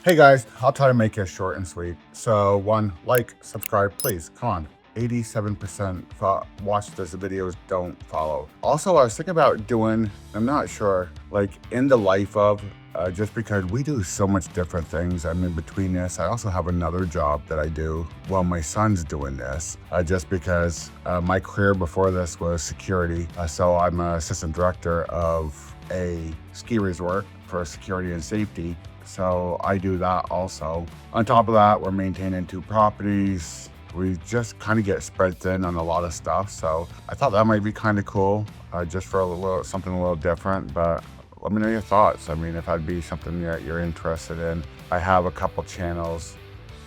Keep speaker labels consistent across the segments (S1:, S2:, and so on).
S1: Hey guys, I'll try to make it short and sweet. So one, like, subscribe, please, come on. 87% watch this videos don't follow. Also, I was thinking about doing, I'm not sure, like in the life of, just because we do so much different things. I mean, between this, I also have another job that I do while my son's doing this, just because my career before this was security. So I'm an assistant director of a ski resort for security and safety. So I do that also. On top of that, we're maintaining 2 properties. We just kind of get spread thin on a lot of stuff. So I thought that might be kind of cool, just for something a little different. But let me know your thoughts. I mean, if that'd be something that you're interested in. I have a couple channels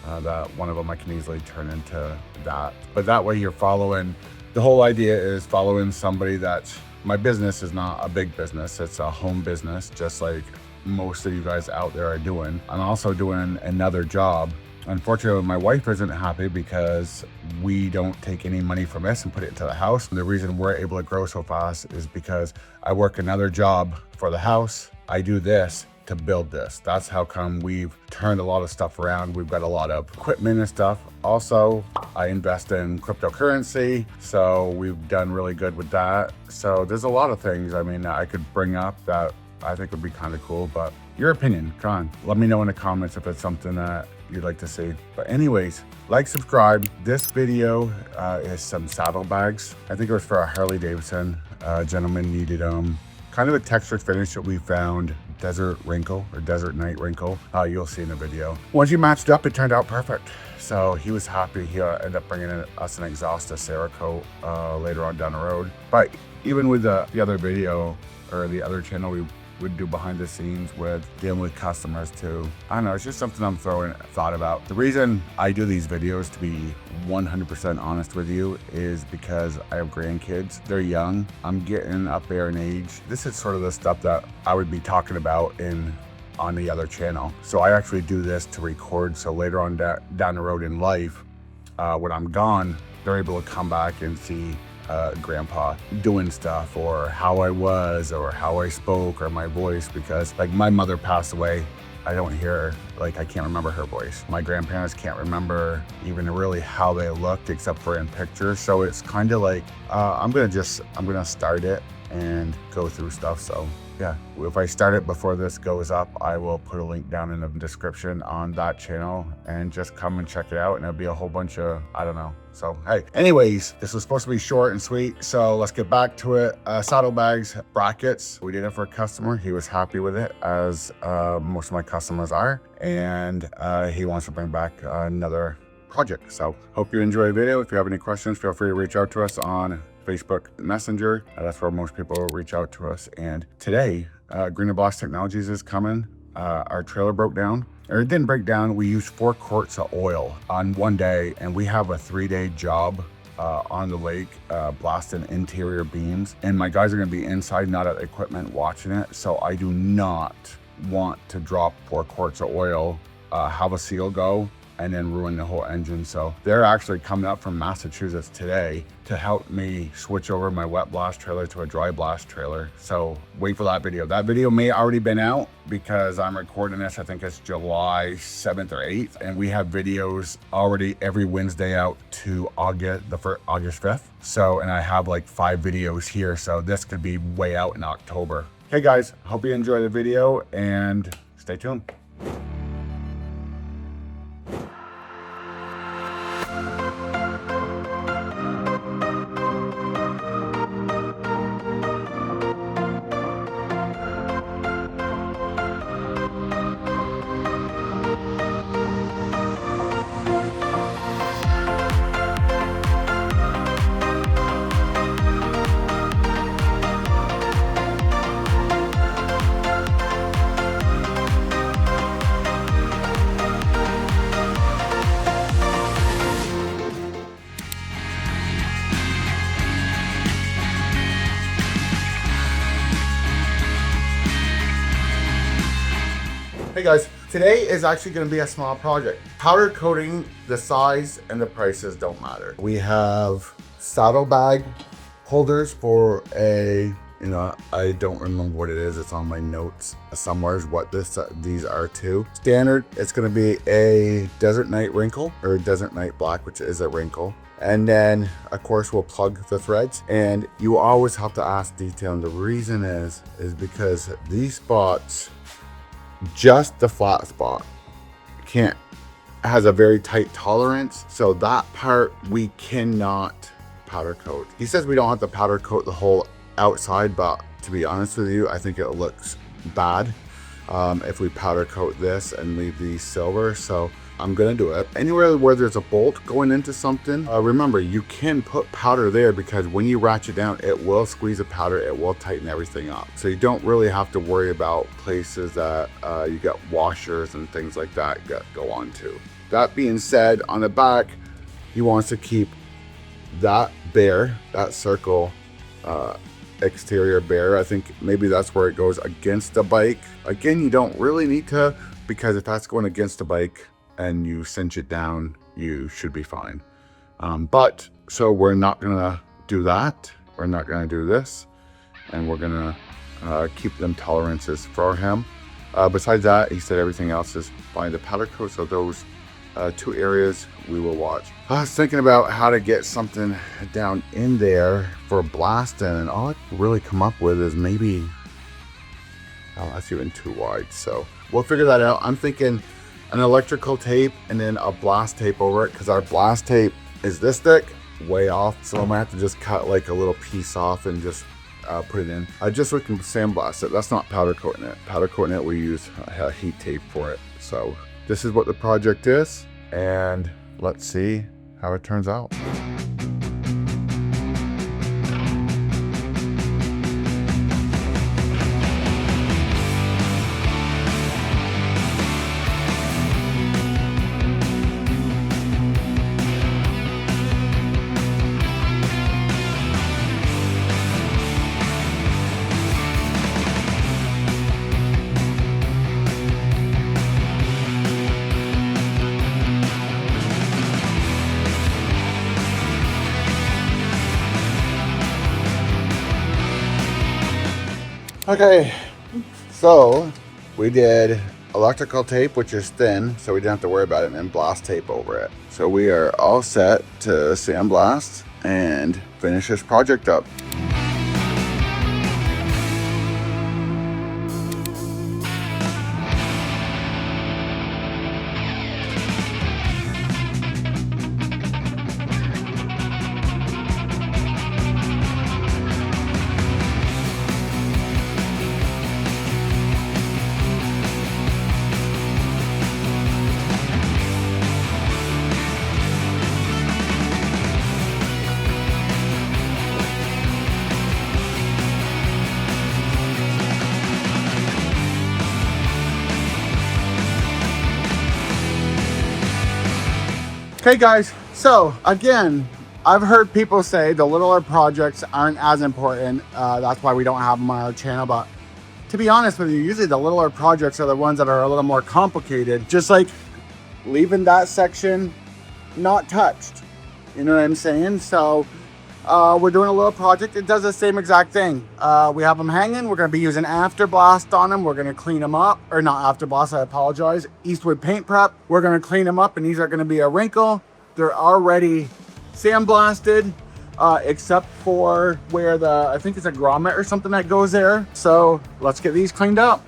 S1: that one of them I can easily turn into that. But that way you're following, the whole idea is following somebody that, my business is not a big business. It's a home business, just like most of you guys out there are doing. I'm also doing another job. Unfortunately, my wife isn't happy because we don't take any money from this and put it into the house. And the reason we're able to grow so fast is because I work another job for the house. I do this to build this. That's how come we've turned a lot of stuff around. We've got a lot of equipment and stuff. Also, I invest in cryptocurrency, so we've done really good with that. So there's a lot of things, I mean, I could bring up that I think would be kind of cool, but your opinion, come on. Let me know in the comments if it's something that you'd like to see. But anyways, like, subscribe. This video is some saddlebags. I think it was for a Harley Davidson. A gentleman needed kind of a textured finish that we found, desert wrinkle or desert night wrinkle. You'll see in the video. Once you matched up, it turned out perfect. So he was happy. He ended up bringing us an exhaust to Cerakote later on down the road. But even with the other video or the other channel, we would do behind the scenes with dealing with customers too. I don't know, it's just something I'm thought about. The reason I do these videos, to be 100% honest with you, is because I have grandkids. They're young. I'm getting up there in age. This is sort of the stuff that I would be talking about on the other channel. So I actually do this to record, so later on down the road in life, when I'm gone, they're able to come back and see grandpa doing stuff, or how I was, or how I spoke, or my voice, because like my mother passed away. I don't hear, like, I can't remember her voice. My grandparents can't remember even really how they looked except for in pictures. So it's kind of like, I'm gonna start it and go through stuff. So yeah, if I start it before this goes up, I will put a link down in the description on that channel and just come and check it out. And it'll be a whole bunch of, I don't know. So, hey, anyways, this was supposed to be short and sweet. So let's get back to it. Saddlebags, brackets. We did it for a customer. He was happy with it, as most of my customers are. And he wants to bring back another project. So hope you enjoy the video. If you have any questions, feel free to reach out to us on Facebook Messenger. That's where most people reach out to us. And today, Greener Blast Technologies is coming. Our trailer broke down, or it didn't break down. We used 4 quarts of oil on one day, and we have a 3-day job on the lake blasting interior beams. And my guys are gonna be inside, not at the equipment, watching it. So I do not want to drop 4 quarts of oil, have a seal go, and then ruin the whole engine. So they're actually coming up from Massachusetts today to help me switch over my wet blast trailer to a dry blast trailer. So wait for that video. That video may already been out because I'm recording this, I think it's July 7th or 8th. And we have videos already every Wednesday out to August 5th. So, and I have like 5 videos here. So this could be way out in October. Hey guys, hope you enjoy the video and stay tuned. Hey guys, today is actually going to be a small project. Powder coating, the size and the prices don't matter. We have saddlebag holders for a You know, I don't remember what it is. It's on my notes somewhere is what these are too. Standard, it's going to be a Desert Night wrinkle or Desert Night black, which is a wrinkle. And then of course we'll plug the threads, and you always have to ask detail. And the reason is because these spots, just the flat spot has a very tight tolerance. So that part we cannot powder coat. He says we don't have to powder coat the whole outside, but to be honest with you, I think it looks bad if we powder coat this and leave these silver. So I'm gonna do it. Anywhere where there's a bolt going into something, remember you can put powder there, because when you ratchet down, it will squeeze the powder, it will tighten everything up. So you don't really have to worry about places that you got washers and things like that go on to. That being said, on the back, he wants to keep that bare, that circle exterior bare. I think maybe that's where it goes against the bike. Again, you don't really need to, because if that's going against the bike and you cinch it down, you should be fine. But so we're not gonna do that. We're not gonna do this, and we're gonna keep them tolerances for him. Besides that, he said everything else is fine. The powder coat, so those two areas we will watch. I was thinking about how to get something down in there for blasting, and all I can really come up with is maybe, oh, that's even too wide. So we'll figure that out. I'm thinking an electrical tape and then a blast tape over it, because our blast tape is this thick, way off. So I'm gonna have to just cut like a little piece off and just put it in. Just so we can sandblast it. That's not powder coating it. Powder coating it, we use heat tape for it. So this is what the project is, and let's see how it turns out. Okay, so we did electrical tape, which is thin, so we didn't have to worry about it, and then blast tape over it. So we are all set to sandblast and finish this project up. Okay guys, so again, I've heard people say the littler projects aren't as important. That's why we don't have them on our channel. But to be honest with you, usually the littler projects are the ones that are a little more complicated. Just like leaving that section not touched. You know what I'm saying? So we're doing a little project. It does the same exact thing. We have them hanging. We're going to be using After Blast on them. We're going to clean them up. Or not After Blast, I apologize. Eastwood Paint Prep. We're going to clean them up, and these are going to be a wrinkle. They're already sandblasted, except for where I think it's a grommet or something that goes there. So let's get these cleaned up.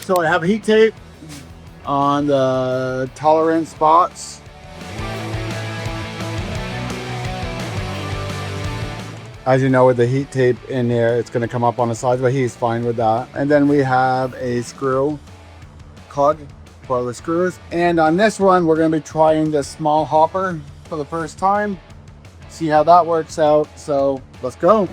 S1: So I have heat tape on the tolerance spots. As you know, with the heat tape in there, it's going to come up on the sides, but he's fine with that. And then we have a screw plug for the screws. And on this one, we're going to be trying the small hopper for the first time. See how that works out. So let's go.